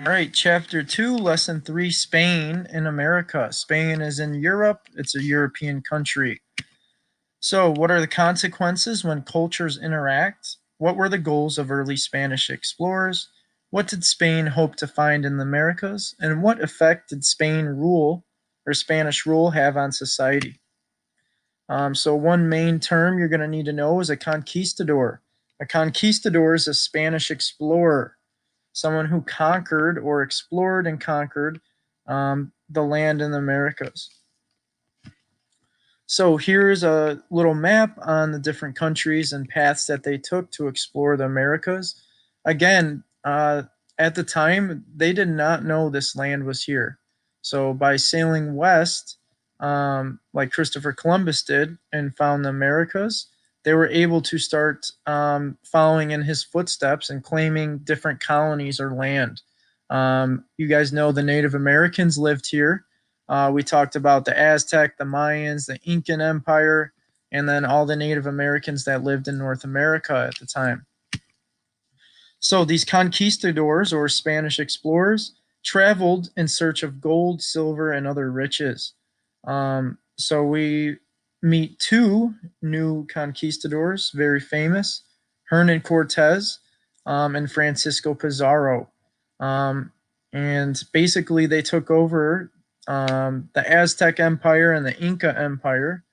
All right, Chapter 2, Lesson 3, Spain in America. Spain is in Europe. It's a European country. So, what are the consequences when cultures interact? What were the goals of early Spanish explorers? What did Spain hope to find in the Americas? And what effect did Spain rule or Spanish rule have on society? So, one main term you're going to need to know is a conquistador. A conquistador is a Spanish explorer, someone who conquered or explored and conquered the land in the Americas. So here's a little map on the different countries and paths that they took to explore the Americas. Again, at the time, they did not know this land was here. So by sailing west, like Christopher Columbus did, and found the Americas, they were able to start following in his footsteps and claiming different colonies or land. You guys know the Native Americans lived here. We talked about the Aztec, the Mayans, the Incan Empire, and then all the Native Americans that lived in North America at the time. So these conquistadors or Spanish explorers traveled in search of gold, silver, and other riches. So we meet two new conquistadors, very famous, Hernan Cortez and Francisco Pizarro. And basically, they took over the Aztec Empire and the Inca Empire.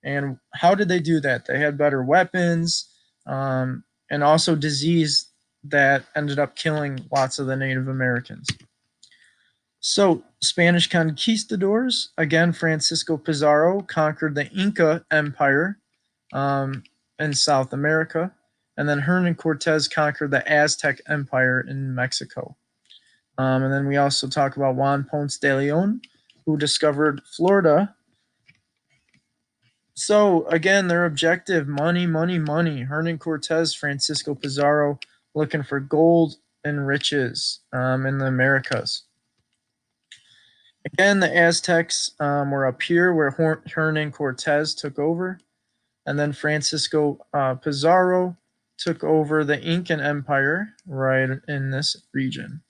And how did they do that? They had better weapons and also disease that ended up killing lots of the Native Americans. So, Spanish conquistadors, again, Francisco Pizarro conquered the Inca Empire in South America, and then Hernan Cortez conquered the Aztec Empire in Mexico. And then we also talk about Juan Ponce de Leon, who discovered Florida. So again, their objective: money, money, money. Hernan Cortez, Francisco Pizarro, looking for gold and riches in the Americas. Again, the Aztecs were up here where Hernan Cortez took over, and then Francisco Pizarro took over the Incan Empire right in this region.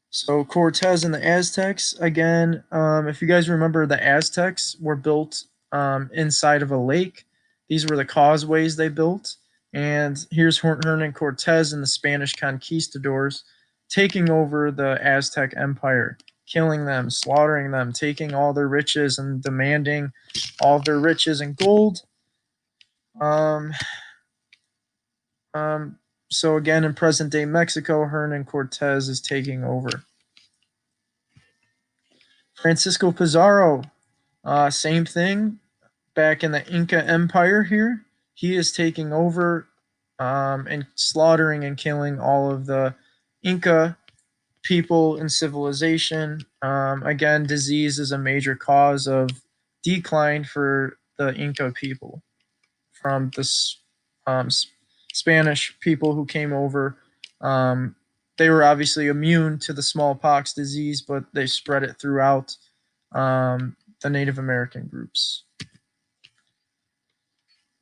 So Cortez and the Aztecs, again, if you guys remember, the Aztecs were built inside of a lake. These were the causeways they built. And here's Hernan Cortez and the Spanish conquistadors taking over the Aztec Empire, killing them, slaughtering them, taking all their riches and demanding all of their riches and gold. So again, in present-day Mexico, Hernan Cortez is taking over. Francisco Pizarro, same thing. Back in the Inca Empire here, he is taking over and slaughtering and killing all of the Inca people and civilization. Again, disease is a major cause of decline for the Inca people from the Spanish people who came over. They were obviously immune to the smallpox disease, but they spread it throughout the Native American groups.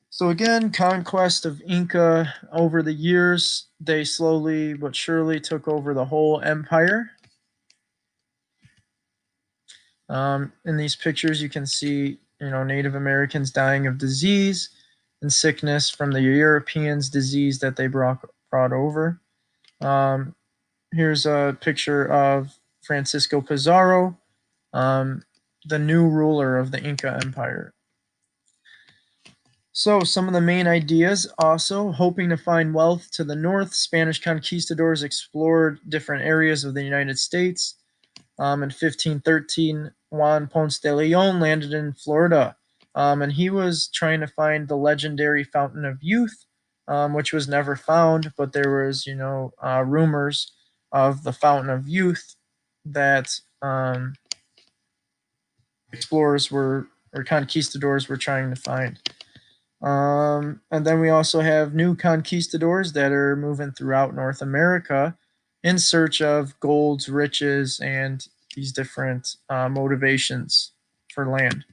So again, conquest of Inca. Over the years, they slowly but surely took over the whole empire. In these pictures, you can see, Native Americans dying of disease and sickness from the Europeans' disease that they brought over. Here's a picture of Francisco Pizarro, the new ruler of the Inca Empire. So some of the main ideas also: hoping to find wealth to the north, Spanish conquistadors explored different areas of the United States. In 1513, Juan Ponce de Leon landed in Florida, and he was trying to find the legendary Fountain of Youth, which was never found, but there was, rumors of the Fountain of Youth that explorers or conquistadors were trying to find. And then we also have new conquistadors that are moving throughout North America in search of gold, riches, and these different motivations for land.